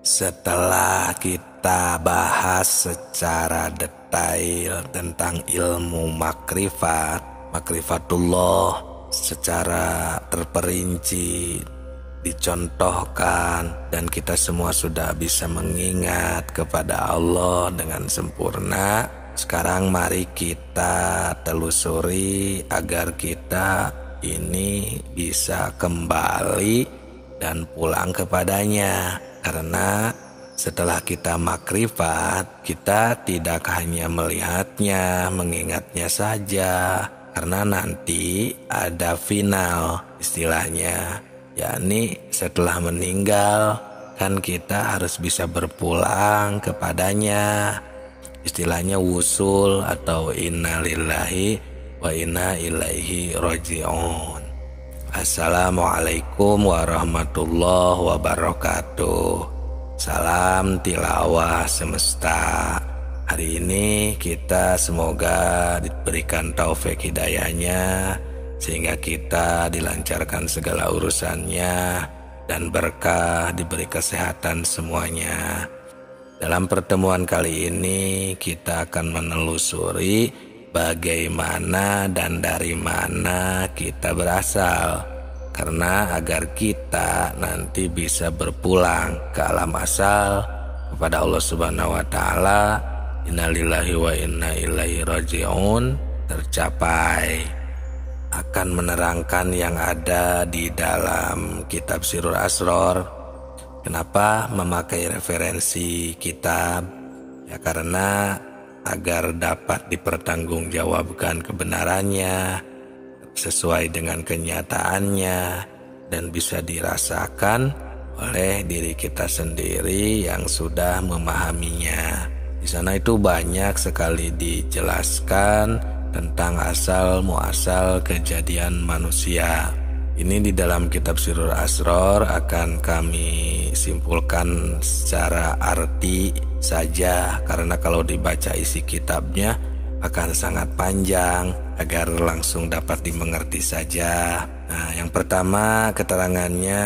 Setelah kita bahas secara detail tentang ilmu makrifatullah secara terperinci dicontohkan, dan kita semua sudah bisa mengingat kepada Allah dengan sempurna. Sekarang mari kita telusuri agar kita ini bisa kembali dan pulang kepadanya. Karena setelah kita makrifat, kita tidak hanya melihatnya, mengingatnya saja. Karena nanti ada final istilahnya, yakni setelah meninggal kan kita harus bisa berpulang kepadanya. Istilahnya wusul atau innalillahi wa inna ilaihi raji'un. Assalamualaikum warahmatullahi wabarakatuh. Salam tilawah semesta. Hari ini kita semoga diberikan taufik hidayahnya, sehingga kita dilancarkan segala urusannya dan berkah, diberi kesehatan semuanya. Dalam pertemuan kali ini kita akan menelusuri bagaimana dan dari mana kita berasal, karena agar kita nanti bisa berpulang ke alam asal kepada Allah Subhanahu wa Ta'ala, innalillahi wa inna ilaihi raji'un, tercapai. Akan menerangkan yang ada di dalam kitab Sirrul Asrar. Kenapa memakai referensi kitab? Ya karena agar dapat dipertanggungjawabkan kebenarannya sesuai dengan kenyataannya dan bisa dirasakan oleh diri kita sendiri yang sudah memahaminya. Di sana itu banyak sekali dijelaskan tentang asal muasal kejadian manusia. Ini di dalam kitab Sirrul Asrar akan kami simpulkan secara arti saja, karena kalau dibaca isi kitabnya akan sangat panjang, agar langsung dapat dimengerti saja. Nah, yang pertama keterangannya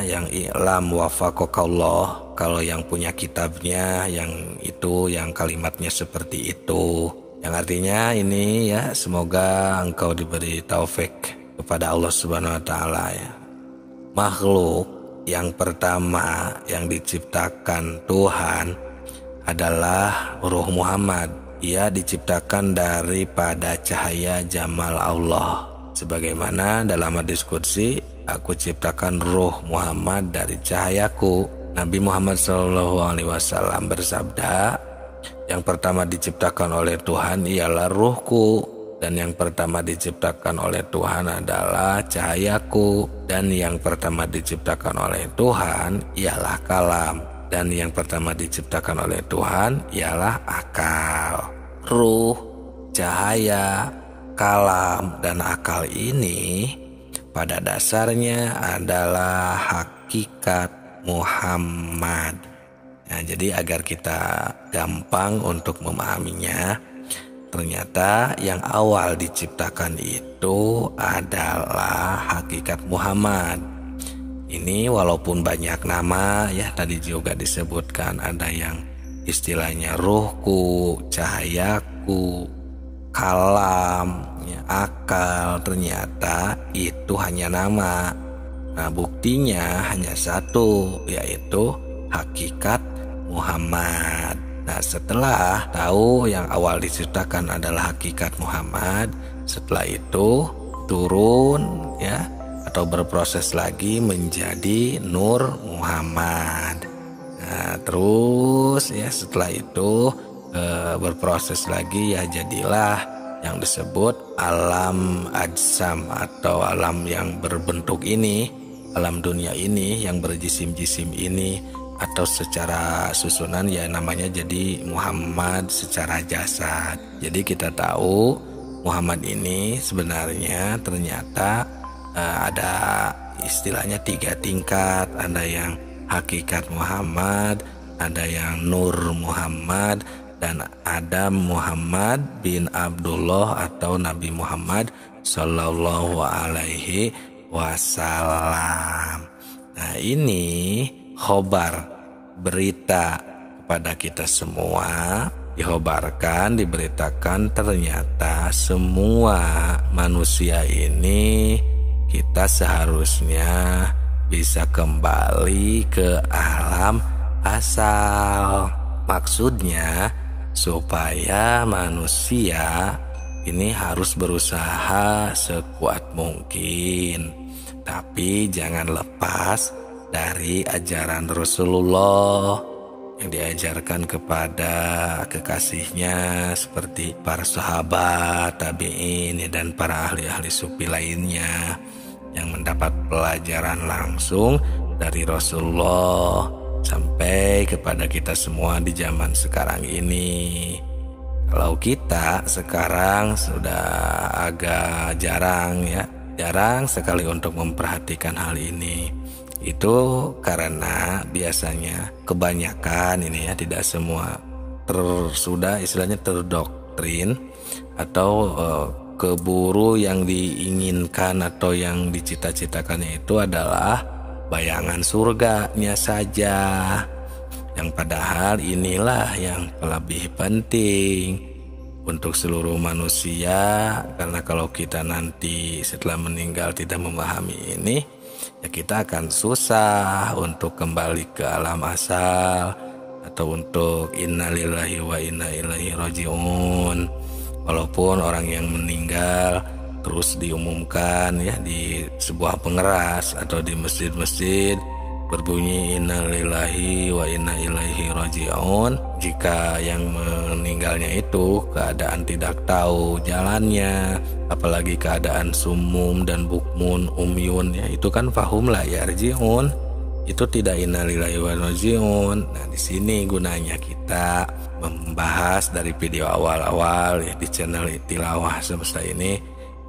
yang i'lam wafaqakallah. Kalau yang punya kitabnya yang itu, yang kalimatnya seperti itu, yang artinya ini ya, semoga engkau diberi taufik kepada Allah Subhanahu wa Ta'ala ya. Makhluk yang pertama yang diciptakan Tuhan adalah Ruh Muhammad. Ia diciptakan daripada cahaya jamal Allah. Sebagaimana dalam hadis qudsi, aku ciptakan Ruh Muhammad dari cahayaku. Nabi Muhammad SAW bersabda, yang pertama diciptakan oleh Tuhan ialah ruhku, dan yang pertama diciptakan oleh Tuhan adalah cahayaku, dan yang pertama diciptakan oleh Tuhan ialah kalam, dan yang pertama diciptakan oleh Tuhan ialah akal. Ruh, cahaya, kalam, dan akal ini pada dasarnya adalah hakikat Muhammad. Nah, jadi agar kita gampang untuk memahaminya, ternyata yang awal diciptakan itu adalah hakikat Muhammad. Ini walaupun banyak nama ya, tadi juga disebutkan ada yang istilahnya ruhku, cahayaku, kalam, ya, akal, ternyata itu hanya nama. Nah, buktinya hanya satu, yaitu hakikat Muhammad. Nah, setelah tahu yang awal diciptakan adalah hakikat Muhammad, setelah itu turun ya, atau berproses lagi menjadi Nur Muhammad. Nah, terus ya setelah itu berproses lagi ya, jadilah yang disebut alam ajsam atau alam yang berbentuk ini, alam dunia ini yang berjisim-jisim ini, atau secara susunan ya namanya jadi Muhammad secara jasad. Jadi kita tahu Muhammad ini sebenarnya ternyata ada istilahnya 3 tingkat. Ada yang hakikat Muhammad, ada yang Nur Muhammad, dan ada Muhammad bin Abdullah atau Nabi Muhammad Sallallahu Alaihi Wasallam. Nah, ini khobar berita kepada kita semua, diberitakan ternyata semua manusia ini kita seharusnya bisa kembali ke alam asal. Maksudnya supaya manusia ini harus berusaha sekuat mungkin, tapi jangan lepas dari ajaran Rasulullah yang diajarkan kepada kekasihnya seperti para sahabat, tabi'in, dan para ahli-ahli sufi lainnya yang mendapat pelajaran langsung dari Rasulullah sampai kepada kita semua di zaman sekarang ini. Kalau kita sekarang sudah agak jarang sekali untuk memperhatikan hal ini. Itu karena biasanya kebanyakan ini tidak semua sudah istilahnya terdoktrin atau keburu yang diinginkan atau yang dicita-citakannya itu adalah bayangan surganya saja, yang padahal inilah yang lebih penting untuk seluruh manusia. Karena kalau kita nanti setelah meninggal tidak memahami ini, ya kita akan susah untuk kembali ke alam asal atau untuk innalillahi wa inna ilaihi rajiun. Walaupun orang yang meninggal terus diumumkan di sebuah pengeras atau di masjid-masjid berbunyi innalillahi wa inna ilaihi rajiun, jika yang meninggalnya itu keadaan tidak tahu jalannya, apalagi keadaan sumum dan bukmun umyun, itu kan fahum la yarjiun, itu tidak innalillahi wa rajiun. Nah, di sini gunanya kita membahas dari video awal-awal di channel Tilawah Semesta ini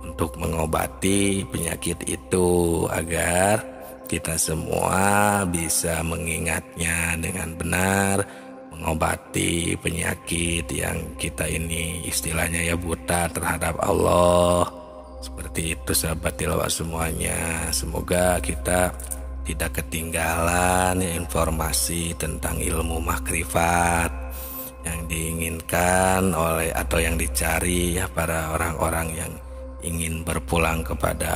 untuk mengobati penyakit itu agar kita semua bisa mengingatnya dengan benar, mengobati penyakit yang kita ini istilahnya buta terhadap Allah. Seperti itu sahabat tilawah semuanya. Semoga kita tidak ketinggalan informasi tentang ilmu makrifat yang diinginkan oleh atau yang dicari para orang-orang yang ingin berpulang kepada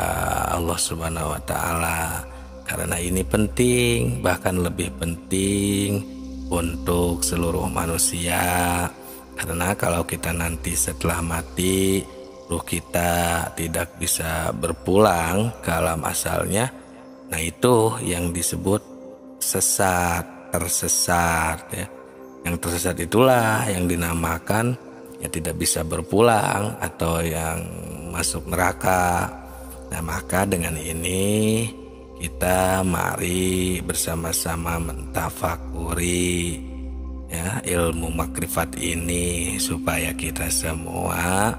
Allah Subhanahu wa Ta'ala. Karena ini penting, bahkan lebih penting untuk seluruh manusia. Karena kalau kita nanti setelah mati, ruh kita tidak bisa berpulang ke alam asalnya, nah itu yang disebut tersesat. Yang tersesat itulah yang dinamakan tidak bisa berpulang atau yang masuk neraka. Nah, maka dengan ini kita mari bersama-sama mentafakuri ilmu makrifat ini supaya kita semua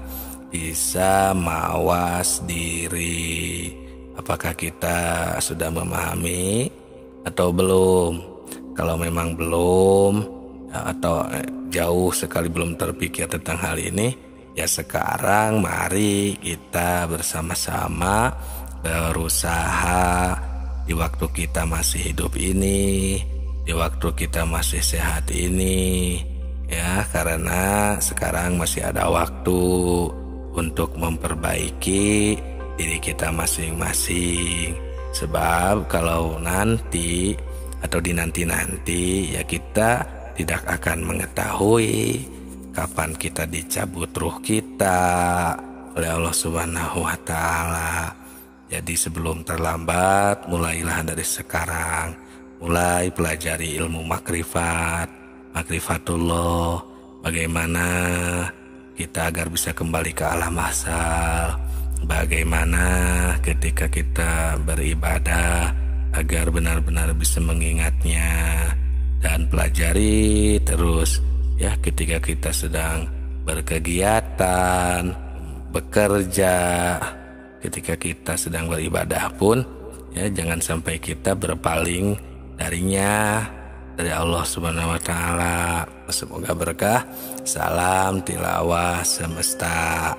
bisa mawas diri. Apakah kita sudah memahami atau belum? Kalau memang belum atau jauh sekali belum terpikir tentang hal ini, ya sekarang mari kita bersama-sama berusaha di waktu kita masih hidup ini, di waktu kita masih sehat ini, karena sekarang masih ada waktu untuk memperbaiki diri kita masing-masing. Sebab kalau nanti atau di nanti-nanti kita tidak akan mengetahui kapan kita dicabut ruh kita oleh Allah Subhanahu wa Ta'ala. Jadi sebelum terlambat, mulailah dari sekarang. Mulai pelajari ilmu makrifatullah. Bagaimana kita agar bisa kembali ke alam asal. Bagaimana ketika kita beribadah agar benar-benar bisa mengingatnya. Dan pelajari terus ketika kita sedang berkegiatan, bekerja, ketika kita sedang beribadah pun jangan sampai kita berpaling darinya, dari Allah Subhanahu wa Ta'ala. Semoga berkah. Salam tilawah semesta.